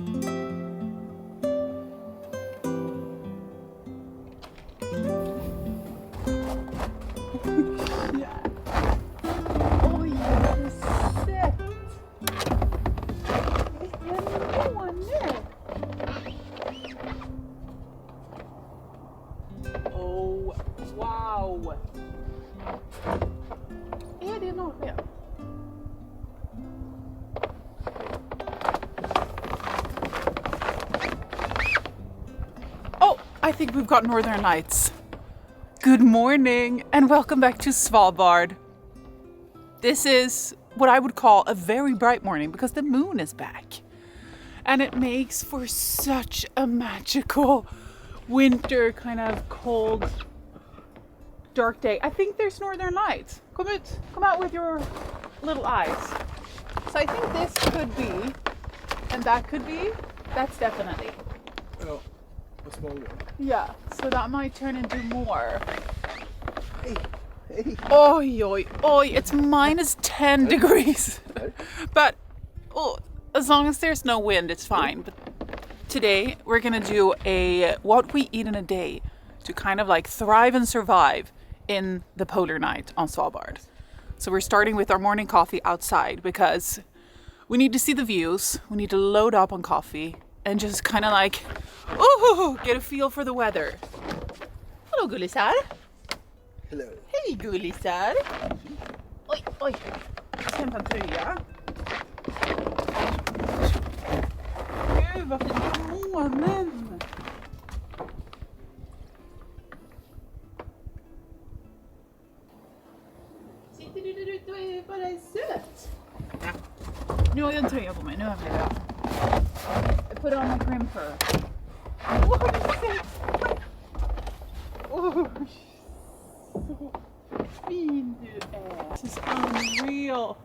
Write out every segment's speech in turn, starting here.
Oj, har du sett? Vilken måne! Oh, wow! Är det Norge? Oh, I think we've got Northern Lights. Good morning and welcome back to Svalbard. This is what I would call a very bright morning because the moon is back. And it makes for such a magical winter kind of cold dark day. I think there's Northern Lights. Come out with your little eyes. So I think this could be, and that could be, that's definitely. Oh, a small one. Yeah, so that might turn into more. Hey, hey. Oi, oi, oi, it's minus 10 degrees. But as long as there's no wind, it's fine. But today we're gonna do a what we eat in a day to kind of like thrive and survive in the polar night on Svalbard. So we're starting with our morning coffee outside because we need to see the views. We need to load up on coffee and just kind of like, get a feel for the weather. Hello, gullisar. Hello. Hej, gullisar. Oj, oj. Jag ska hämta en tröja. Gud, vad fin månen. Sitter du där ute och är bara söt? Ja. Nu har jag en tröja på mig. Nu har jag det. I put on my crimper. Åh, har du sett? Åh, så fin du är. This is unreal.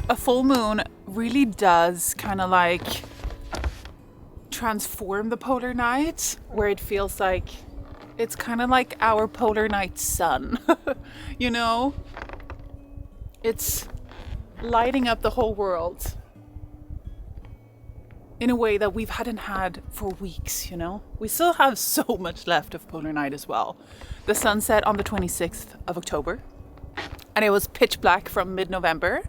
A full moon really does kind of like transform the polar night, where it feels like it's kind of like our polar night sun. You know, it's lighting up the whole world in a way that we hadn't had for weeks, you know. We still have so much left of polar night as well. The sun set on the 26th of October and it was pitch black from mid-November.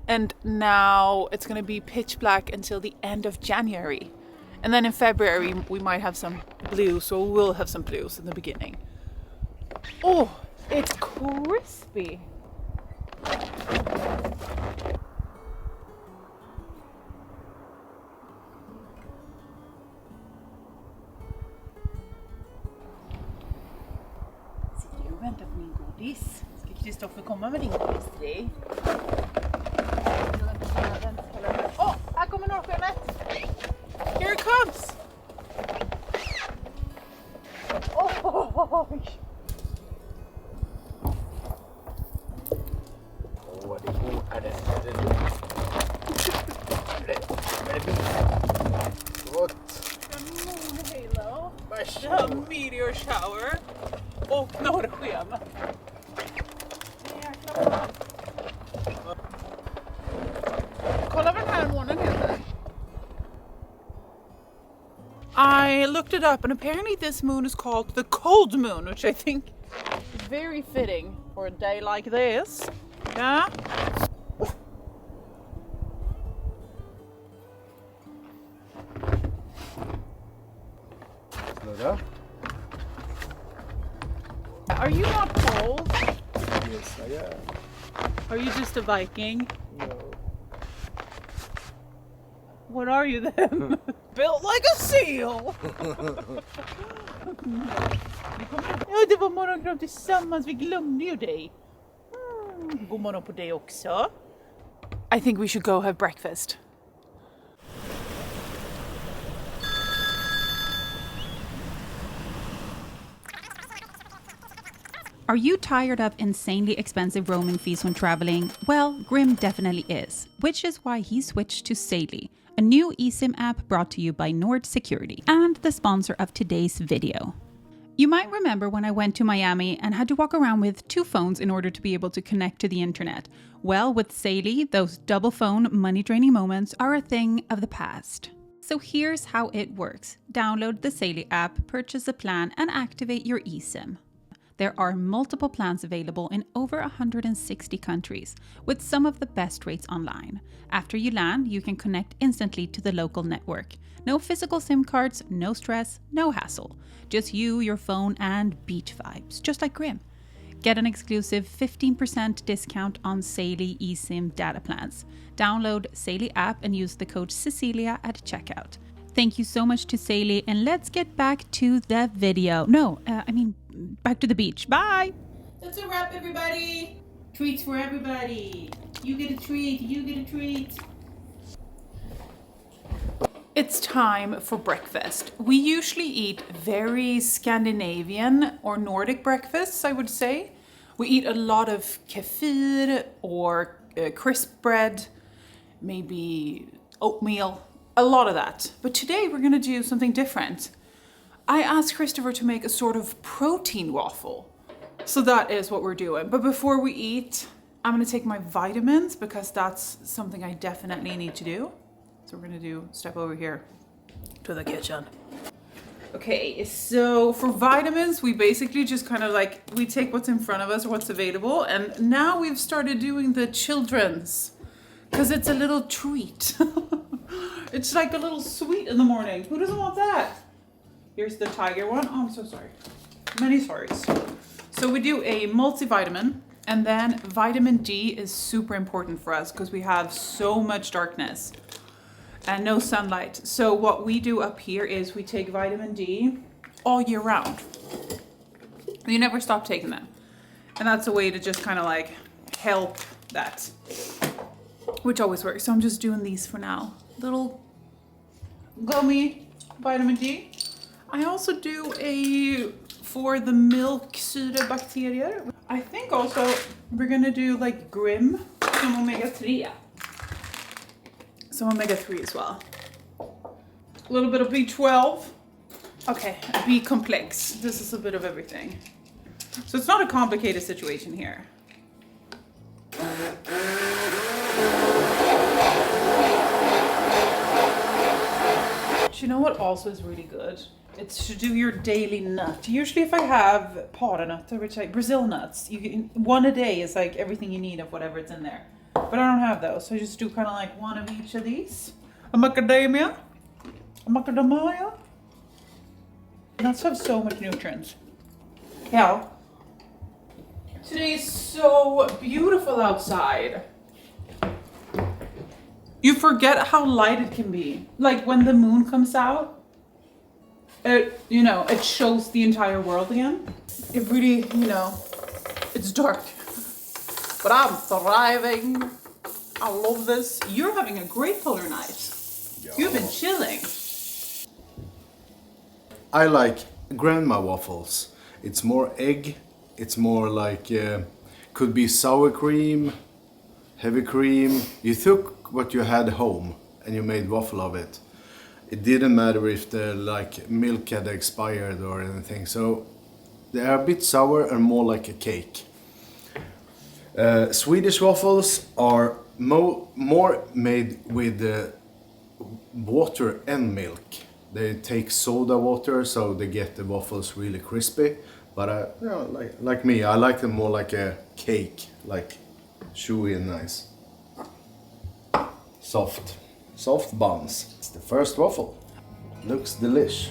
And now it's going to be pitch black until the end of January. And then in February we might have some blues, or we'll have some blues in the beginning. Oh, it's crispy. Sitter du och väntar på min godis? Ska Kristoffer komma med din godis till dig? Oh, här kommer norrskenet! Here it comes! Oh, Det är gott. a moon halo, a meteor shower och norrsken. Jäklar bra. Kolla vad den här månen heter. I looked it up and apparently this moon is called the cold moon, which I think is very fitting for a day like this. Yeah? are you not cold? Yes, I am. Are you just a Viking? No. What are you then? Built like a seal! Ja, det var morgongrav tillsammans, vi glömde ju dig. God morgon på dig också. I think we should go have breakfast. Are you tired of insanely expensive roaming fees when traveling? Well, Grim definitely is, which is why he switched to Saily, a new eSIM app brought to you by Nord Security and the sponsor of today's video. You might remember when I went to Miami and had to walk around with 2 phones in order to be able to connect to the internet. Well, with Saily, those double phone money-draining moments are a thing of the past. So here's how it works. Download the Saily app, purchase a plan, and activate your eSIM. There are multiple plans available in over 160 countries, with some of the best rates online. After you land, you can connect instantly to the local network. No physical SIM cards, no stress, no hassle. Just you, your phone, and beach vibes, just like Grim. Get an exclusive 15% discount on Saily eSIM data plans. Download Saily app and use the code Cecilia at checkout. Thank you so much to Saily, and let's get back to the video. Back to the beach. Bye! That's a wrap, everybody! Treats for everybody! You get a treat, you get a treat! It's time for breakfast. We usually eat very Scandinavian or Nordic breakfasts, I would say. We eat a lot of kefir or crisp bread, maybe oatmeal, a lot of that. But today we're gonna do something different. I asked Christopher to make a sort of protein waffle. So that is what we're doing. But before we eat, I'm gonna take my vitamins because that's something I definitely need to do. So we're gonna step over here to the kitchen. Okay, so for vitamins, we basically just kind of we take what's in front of us or what's available. And now we've started doing the children's because it's a little treat. It's like a little sweet in the morning. Who doesn't want that? Here's the tiger one. Oh, I'm so sorry. Many sorries. So we do a multivitamin, and then vitamin D is super important for us because we have so much darkness and no sunlight. So what we do up here is we take vitamin D all year round. You never stop taking them. And that's a way to just kind of help that, which always works. So I'm just doing these for now. Little gummy vitamin D. I also do for the milk syrebakterier. I think also we're gonna do Grim, some omega-3. Some omega-3 as well. A little bit of B12. Okay, B complex. This is a bit of everything. So it's not a complicated situation here. You know what also is really good? It's to do your daily nut. Usually if I have paranötter, which Brazil nuts, one a day is everything you need of whatever it's in there. But I don't have those, so I just do kind of one of each of these. A macadamia. Nuts have so much nutrients. Yeah. Today is so beautiful outside. You forget how light it can be. When the moon comes out, it shows the entire world again. It really, it's dark. But I'm thriving. I love this. You're having a great polar night. Yeah. You've been chilling. I like grandma waffles. It's more egg. It's more could be sour cream, heavy cream. You took what you had home and you made waffle of it. It didn't matter if the milk had expired or anything. So they are a bit sour and more like a cake. Swedish waffles are more made with water and milk. They take soda water so they get the waffles really crispy. But like me, I like them more like a cake, chewy and nice. Soft buns. It's the first waffle. Looks delish.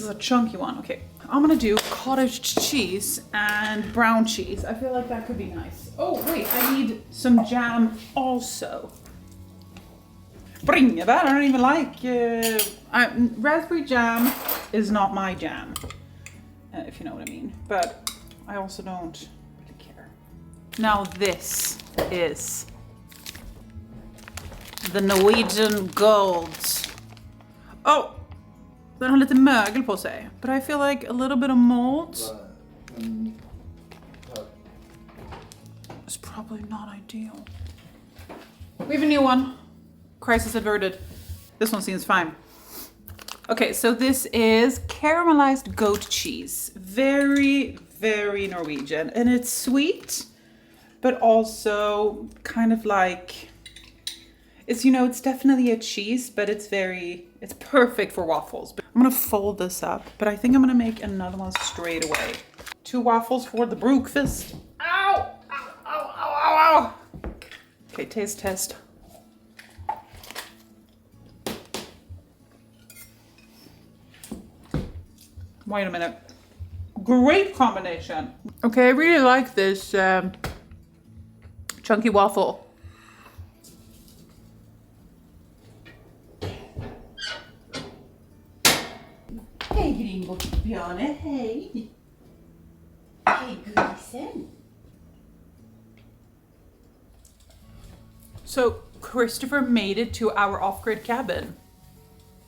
a chunky one. Okay, I'm gonna do cottage cheese and brown cheese. I feel like that could be nice. Oh wait, I need some jam also. Bringebär, I don't even like. Raspberry jam is not my jam, if you know what I mean. But I also don't really care. Now this is the Norwegian Gold. Oh! Den har lite mögel på sig. But I feel like a little bit of mold is probably not ideal. We have a new one. Crisis averted. This one seems fine. Okay, so this is caramelized goat cheese. Very, very Norwegian. And it's sweet, but also kind of like... It's, you know, it's definitely a cheese, but it's perfect for waffles. I'm gonna fold this up, but I think I'm gonna make another one straight away. 2 waffles for the breakfast. Ow! Ow, ow, ow, ow, ow! Okay, taste test. Wait a minute. Great combination. Okay, I really like this chunky waffle. Hej Gringo-Björne, hej! Hej gulisen! So Christopher made it to our off-grid cabin.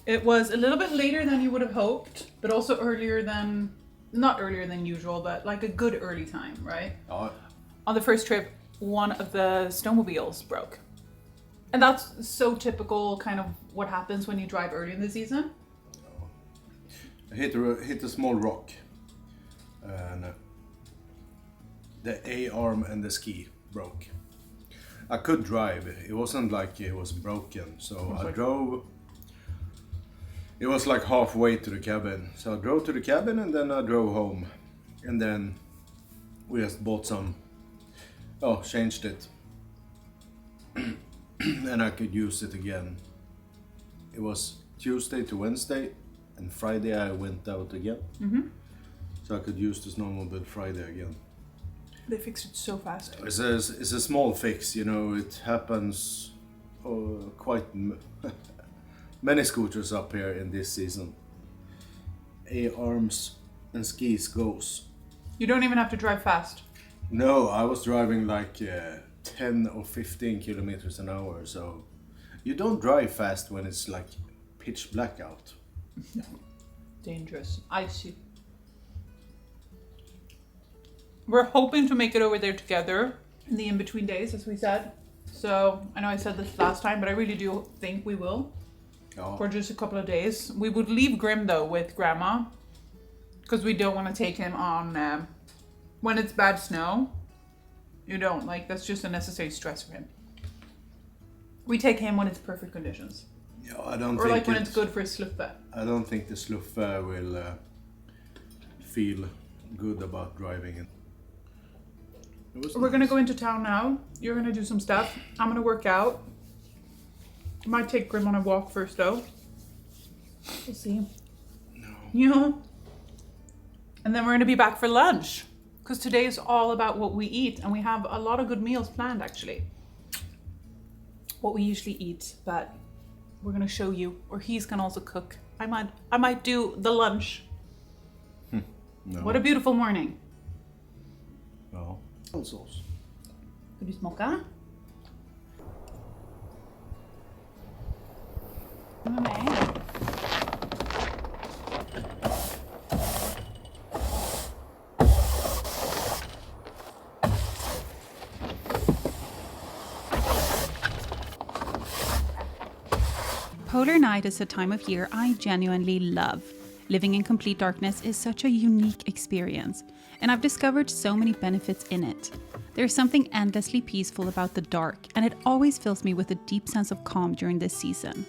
It was a little bit later than you would have hoped, but also not earlier than usual, but like a good early time, right? On the first trip, one of the snowmobiles broke. And that's so typical kind of what happens when you drive early in the season. I hit a small rock, and the A-arm and the ski broke. I could drive. It wasn't like it was broken, so I drove. It was like halfway to the cabin. So I drove to the cabin and then I drove home. And then we just bought changed it. And I could use it again. It was Tuesday to Wednesday, and Friday I went out again. Mm-hmm. So I could use the snowmobile Friday again. They fixed it so fast. It's a small fix, you know, it happens quite many scooters up here in this season. A-arms and skis goes. You don't even have to drive fast. No, I was driving like 10 or 15 kilometers an hour, so you don't drive fast when it's like pitch black out. No. Dangerous. Icy. We're hoping to make it over there together in the in-between days, as we said. So, I know I said this last time, but I really do think we will. Oh. For just a couple of days. We would leave Grim, though, with Grandma. Because we don't want to take him on when it's bad snow. You don't. Like, that's just a necessary stress for him. We take him when it's perfect conditions. Yeah, I don't or think like when it's good for a sluffe. I don't think the sluffe will feel good about driving it. We're gonna go into town now. You're gonna do some stuff. I'm gonna work out. Might take Grim on a walk first, though. We'll see. No. You know? And then we're gonna be back for lunch. Because today is all about what we eat. And we have a lot of good meals planned, actually. What we usually eat. But we're gonna show you. Or he's gonna also cook. I might do the lunch. No. What a beautiful morning. Ja. Sås. Vill du smaka? Nej. Polar night is a time of year I genuinely love. Living in complete darkness is such a unique experience, and I've discovered so many benefits in it. There's something endlessly peaceful about the dark, and it always fills me with a deep sense of calm during this season.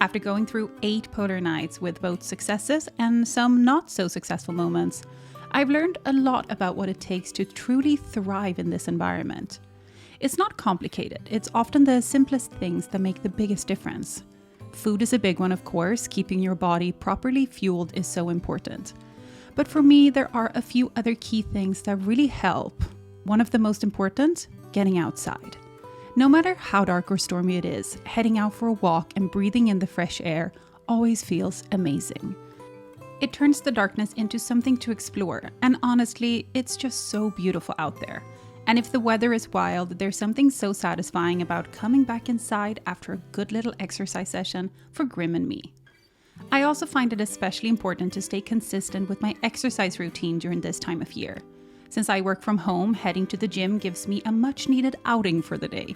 After going through 8 polar nights with both successes and some not so successful moments, I've learned a lot about what it takes to truly thrive in this environment. It's not complicated, it's often the simplest things that make the biggest difference. Food is a big one, of course. Keeping your body properly fueled is so important. But for me, there are a few other key things that really help. One of the most important, getting outside. No matter how dark or stormy it is, heading out for a walk and breathing in the fresh air always feels amazing. It turns the darkness into something to explore, and honestly, it's just so beautiful out there. And if the weather is wild, there's something so satisfying about coming back inside after a good little exercise session for Grim and me. I also find it especially important to stay consistent with my exercise routine during this time of year. Since I work from home, heading to the gym gives me a much needed outing for the day.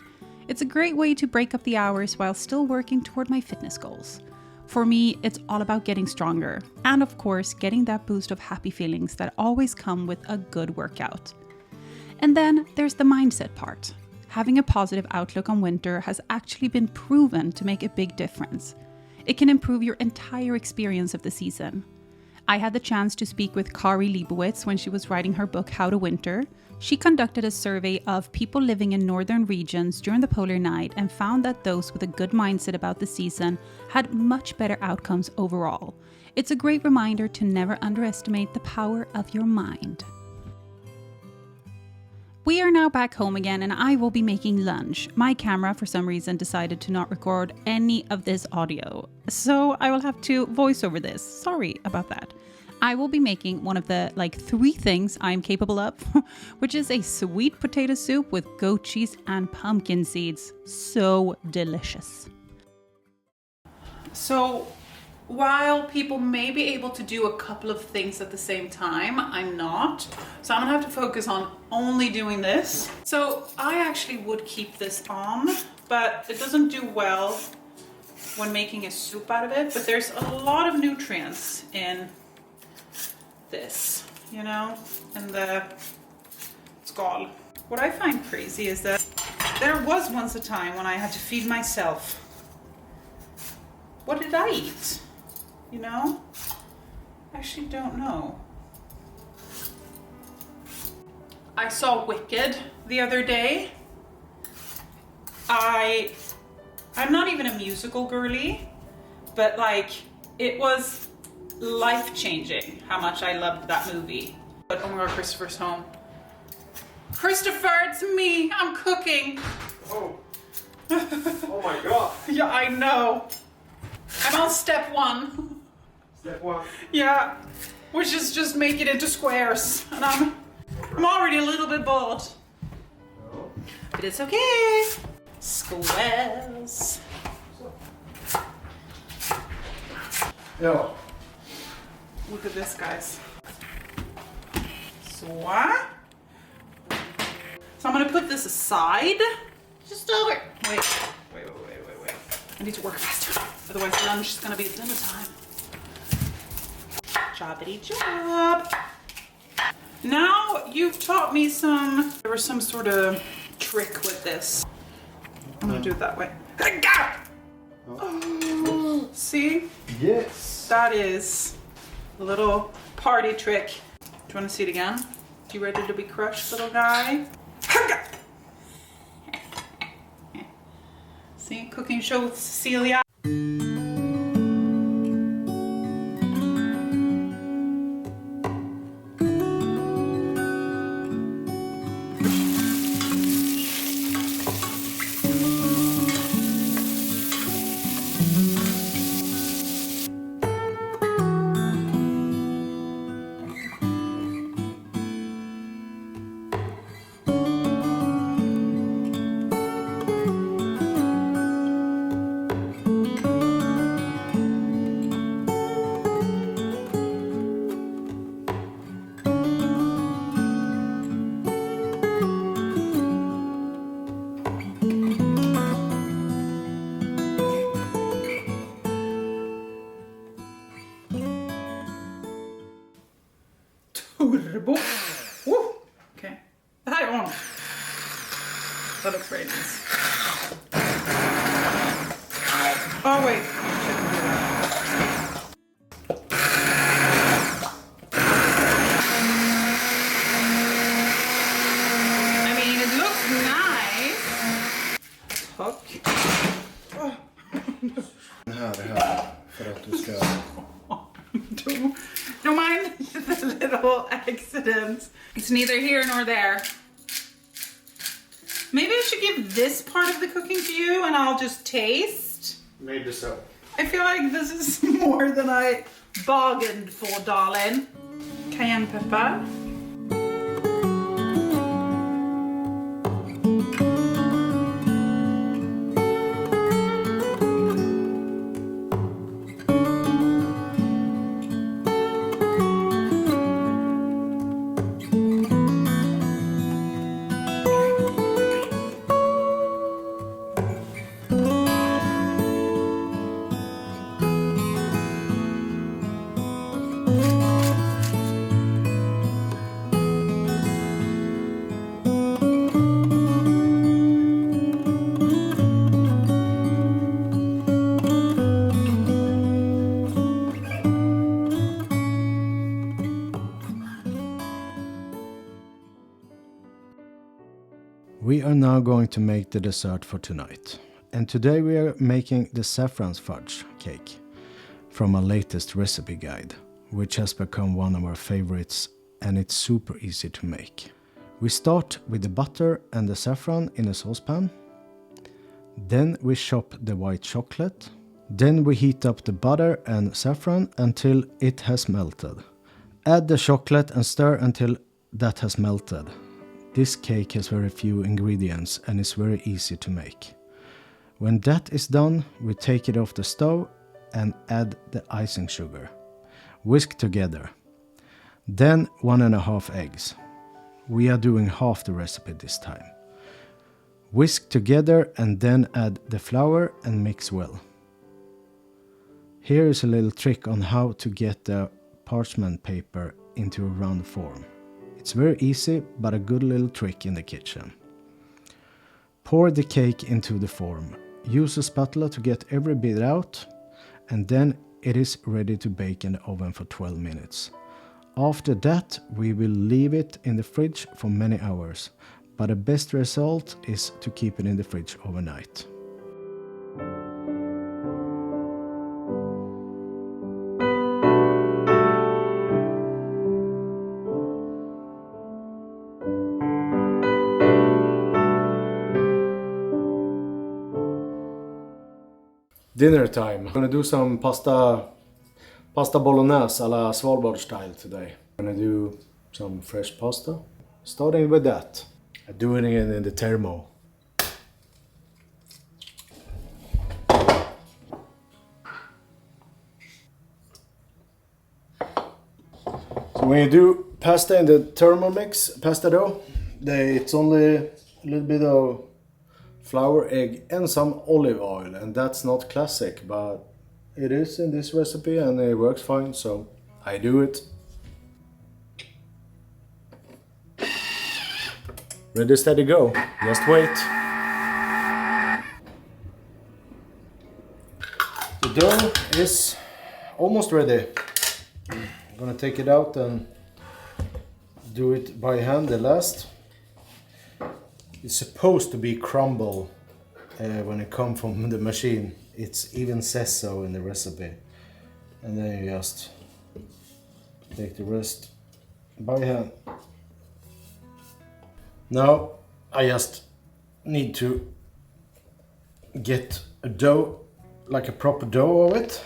It's a great way to break up the hours while still working toward my fitness goals. For me, it's all about getting stronger, and of course, getting that boost of happy feelings that always come with a good workout. And then there's the mindset part. Having a positive outlook on winter has actually been proven to make a big difference. It can improve your entire experience of the season. I had the chance to speak with Kari Leibowitz when she was writing her book How to Winter. She conducted a survey of people living in northern regions during the polar night and found that those with a good mindset about the season had much better outcomes overall. It's a great reminder to never underestimate the power of your mind. We are now back home again and I will be making lunch. My camera, for some reason, decided to not record any of this audio, so I will have to voice over this. Sorry about that. I will be making one of the 3 things I'm capable of, which is a sweet potato soup with goat cheese and pumpkin seeds. So delicious. So while people may be able to do a couple of things at the same time, I'm not. So I'm gonna have to focus on only doing this. So I actually would keep this on, but it doesn't do well when making a soup out of it. But there's a lot of nutrients in this, in the skal. What I find crazy is that there was once a time when I had to feed myself. What did I eat? I actually don't know. I saw Wicked the other day. I'm not even a musical girly, but it was life-changing how much I loved that movie. But oh my god, Christopher's home. Christopher, it's me, I'm cooking. Oh. Oh my god. Yeah, I know. I'm on step 1. Step 1. Yeah, which is just make it into squares. And I'm already a little bit bored. No. But it's okay. Squares. Yeah. Look at this, guys. So I'm gonna put this aside. Just over. Wait. I need to work faster. Otherwise lunch is gonna be at dinner time. Jobbity job. Now you've taught me there was some sort of trick with this. I'm gonna do it that way. Oh, see? Yes. That is a little party trick. Do you want to see it again? You ready to be crushed, little guy? See, cooking show with Cecilia. Turbo. Woo. Okay. That on. That looks very nice. Oh wait. I mean, it looks nice. Hook. Den här again. The little accident. It's neither here nor there. Maybe I should give this part of the cooking to you and I'll just taste. Maybe so. I feel like this is more than I bargained for, darling. Cayenne pepper. We are now going to make the dessert for tonight. And today we are making the saffron fudge cake from our latest recipe guide, which has become one of our favorites and it's super easy to make. We start with the butter and the saffron in a saucepan. Then we chop the white chocolate. Then we heat up the butter and saffron until it has melted. Add the chocolate and stir until that has melted. This cake has very few ingredients and is very easy to make. When that is done, we take it off the stove and add the icing sugar. Whisk together. Then 1.5 eggs. We are doing half the recipe this time. Whisk together and then add the flour and mix well. Here is a little trick on how to get the parchment paper into a round form. It's very easy, but a good little trick in the kitchen. Pour the cake into the form. Use a spatula to get every bit out, and then it is ready to bake in the oven for 12 minutes. After that, we will leave it in the fridge for many hours, but the best result is to keep it in the fridge overnight. Dinner time. I'm gonna do some pasta bolognese a la Svalbard style today. I'm gonna do some fresh pasta. Starting with that. I'm doing it in the thermo. So when you do pasta in the Thermomix pasta dough, it's only a little bit of flour, egg and some olive oil, and that's not classic, but it is in this recipe and it works fine, so I do it. Ready, steady, go. Just wait. The dough is almost ready. I'm gonna take it out and do it by hand the last. It's supposed to be crumble when it comes from the machine. It even says so in the recipe. And then you just take the rest by hand. Now I just need to get a dough, like a proper dough of it.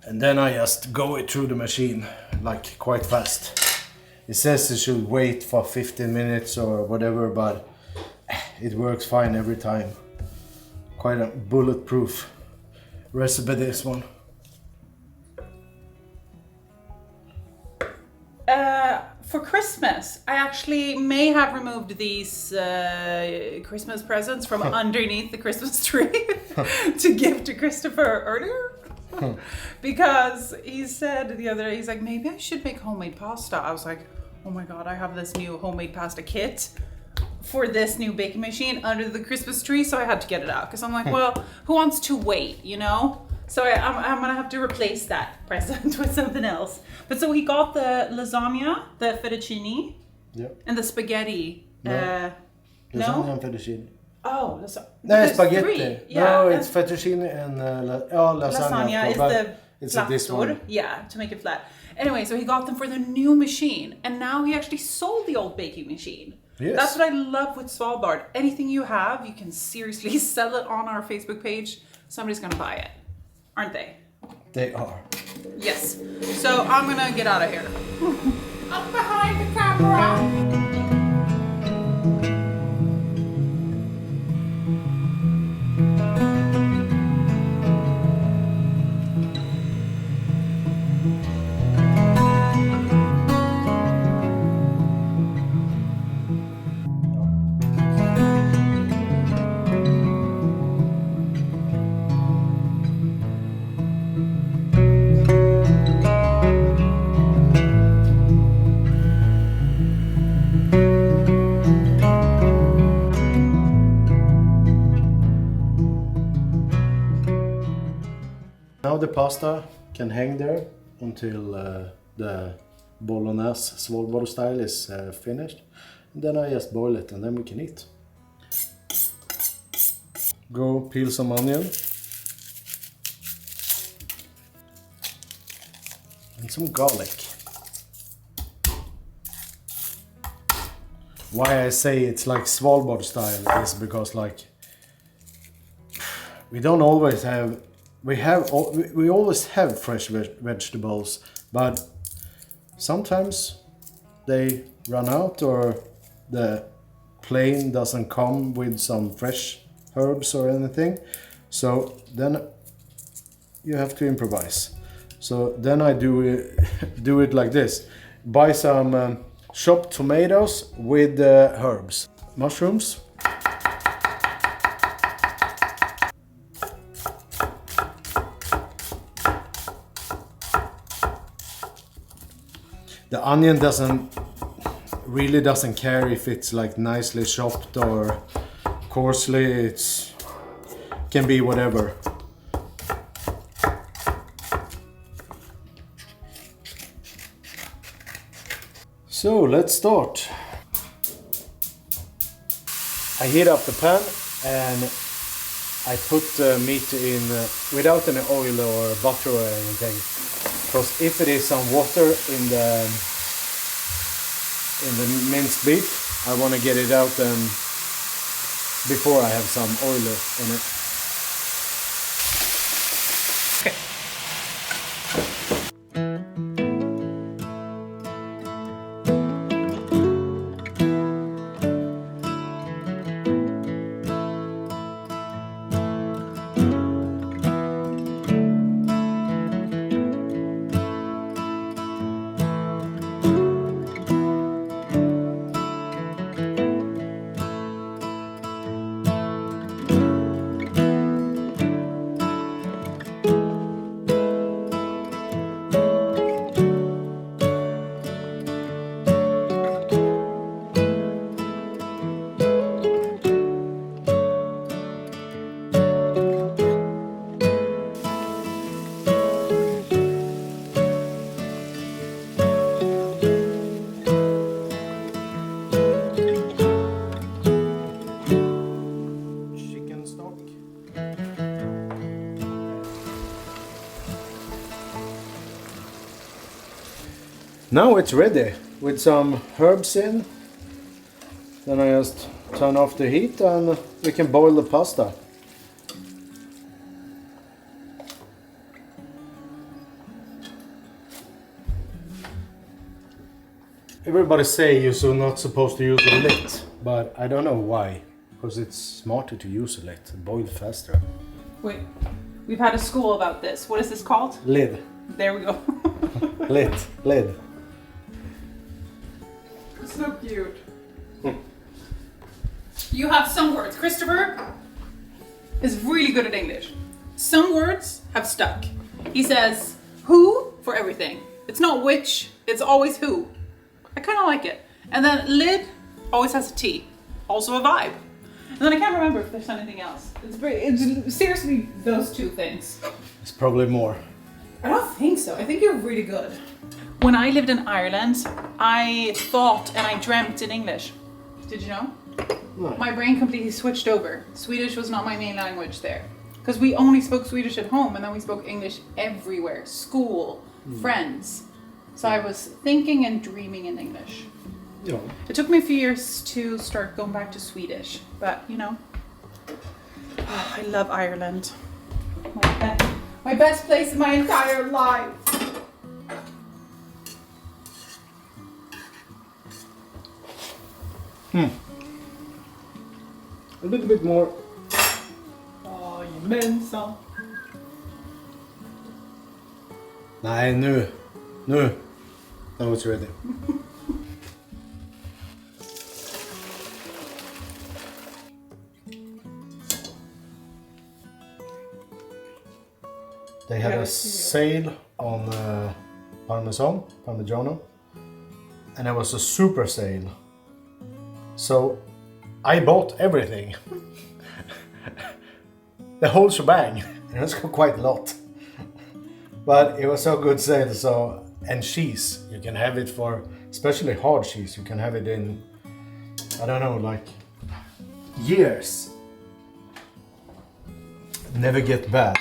And then I just go it through the machine like quite fast. It says it should wait for 15 minutes or whatever, but it works fine every time. Quite a bulletproof recipe, this one. For Christmas, I actually may have removed these Christmas presents from underneath the Christmas tree to give to Christopher earlier. Because he said the other day, he's like, maybe I should make homemade pasta. I was like, oh my God, I have this new homemade pasta kit for this new baking machine under the Christmas tree, so I had to get it out because I'm like, well, who wants to wait, you know? So I'm gonna have to replace that present with something else. But so he got the lasagna, the fettuccine, Yep. and the spaghetti. No. No? Lasagna and fettuccine. Oh, No, there's spaghetti. three. Yeah. No, it's fettuccine and lasagna. Lasagna is but the it's this flattor. one. Yeah, to make it flat. Anyway, so he got them for the new machine, and now he actually sold the old baking machine. Yes. That's what I love with Svalbard. Anything you have, you can seriously sell it on our Facebook page. Somebody's gonna buy it, aren't they? They are. Yes. So I'm gonna get out of here. Up behind the camera. Now the pasta can hang there until the bolognese Svalbard style is finished. And then I just boil it and then we can eat. Go peel some onion. And some garlic. Why I say it's like Svalbard style is because like we don't always have we always have fresh vegetables, but sometimes they run out or the plane doesn't come with some fresh herbs or anything. So then you have to improvise. So then I do it like this. Buy some chopped tomatoes with herbs. Mushrooms. The onion really doesn't care if it's like nicely chopped or coarsely. It's can be whatever. So let's start. I heat up the pan and I put the meat in without any oil or butter or anything. Because if it is some water in the minced beef, I want to get it out before I have some oil in it. Now it's ready with some herbs in. Then I just turn off the heat and we can boil the pasta. Everybody say you're not supposed to use a lid, but I don't know why. Because it's smarter to use a lid, boil faster. Wait, we've had a school about this. What is this called? Lid. There we go. Lid. So cute. You have some words. Christopher is really good at English. Some words have stuck. He says who for everything. It's not which, it's always who. I kind of like it. And then lid always has a T. Also a vibe. And then I can't remember if there's anything else. It's seriously those two things. It's probably more. I don't think so. I think you're really good. When I lived in Ireland, I thought and I dreamt in English. Did you know? No. My brain completely switched over. Swedish was not my main language there. Because we only spoke Swedish at home and then we spoke English everywhere. School, friends. So I was thinking and dreaming in English. Ja. It took me a few years to start going back to Swedish, but you know, I love Ireland. My best place in my entire life. A little bit more. Jajamensan. Nej, nu. Now it's ready. They had a sale on Parmigiano, and it was a super sale. So I bought everything. The whole shebang. It was quite a lot. But it was so good sale, so, and cheese, you can have it for, especially hard cheese, you can have it in, I don't know, like years. Never get bad.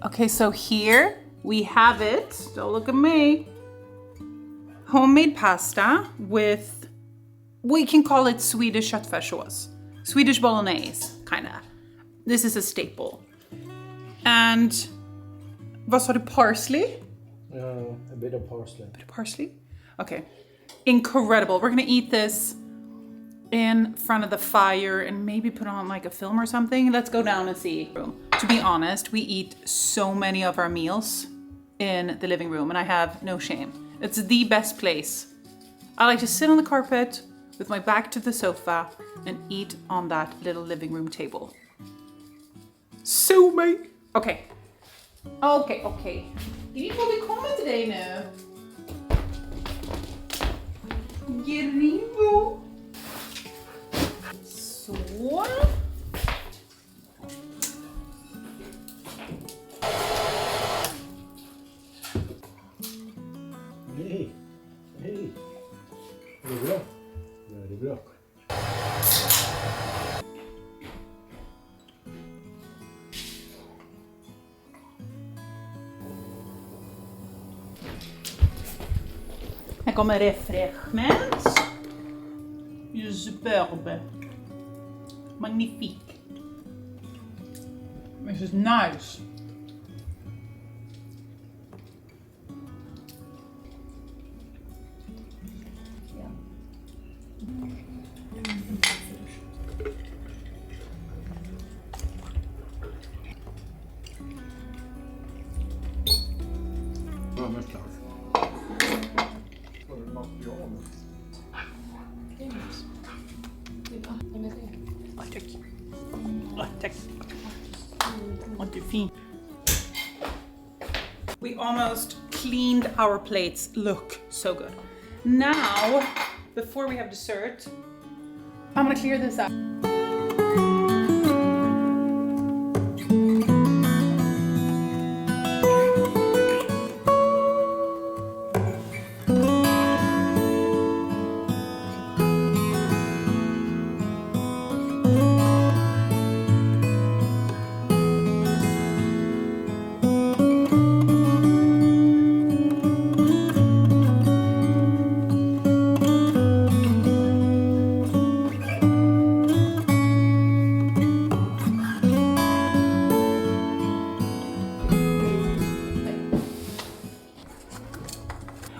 Okay, so here we have it. Don't look at me. Homemade pasta with, we can call it Swedish köttfärssås. Swedish bolognese, kinda. This is a staple. And vad sa du, parsley? A bit of parsley. Bit of parsley? Okay. Incredible. We're gonna eat this in front of the fire and maybe put on like a film or something. Let's go down and see. To be honest, we eat so many of our meals in the living room and I have no shame. It's the best place. I like to sit on the carpet with my back to the sofa and eat on that little living room table. So me. Okay. Gringo, vi kommer till dig nu. Gringo. Så. Hej. Är det bra? Ja, det är bra. Här kommer refreshments. Superbe. Magnifique. This is nice. Ja, men klart. Tack. Fin. We almost cleaned our plates. Look so good. Now, before we have dessert, I'm gonna clear this up.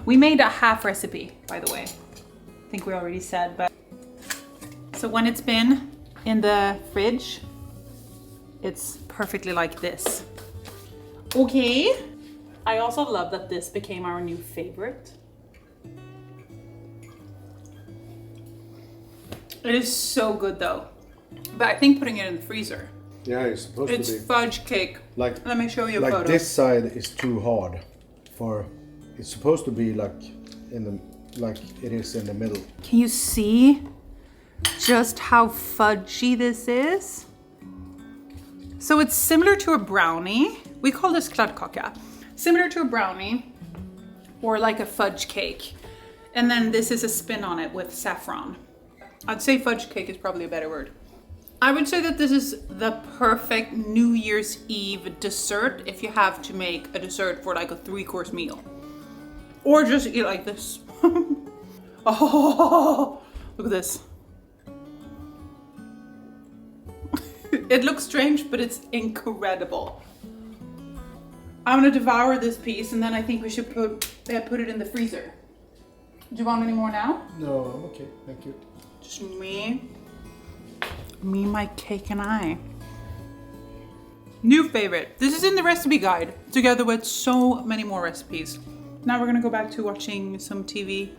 We made a half recipe, by the way. I think we already said, but. So when it's been in the fridge, it's perfectly like this. Okay. I also love that this became our new favorite. It is so good though. But I think putting it in the freezer. Yeah, it's supposed It's to be. fudge cake. Like, Let me show you a like photo. this side is too hard for. It's supposed to be like in the, like it is in the middle. Can you see just how fudgy this is? So it's similar to a brownie. We call this kladdkaka. Similar to a brownie or like a fudge cake. And then this is a spin on it with saffron. I'd say fudge cake is probably a better word. I would say that this is the perfect New Year's Eve dessert if you have to make a dessert for like a 3-course meal. Or just eat like this. Oh, look at this. It looks strange, but it's incredible. I'm gonna devour this piece and then I think we should put it in the freezer. Do you want any more now? No, I'm okay, thank you. Just me, my cake and I. New favorite. This is in the recipe guide, together with so many more recipes. Now we're gonna go back to watching some TV.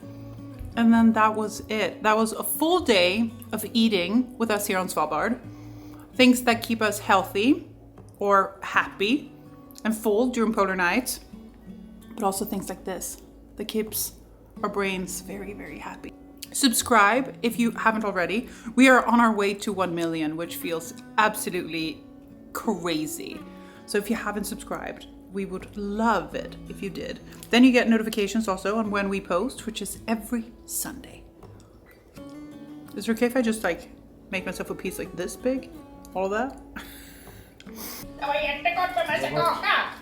And then that was it. That was a full day of eating with us here on Svalbard. Things that keep us healthy or happy and full during polar nights. But also things like this that keeps our brains very, very happy. Subscribe if you haven't already. We are on our way to 1 million, which feels absolutely crazy. So if you haven't subscribed, we would love it if you did. Then you get notifications also on when we post, which is every Sunday. Is it okay if I just like make myself a piece like this big? All that? Det var jättegott med massa kaka!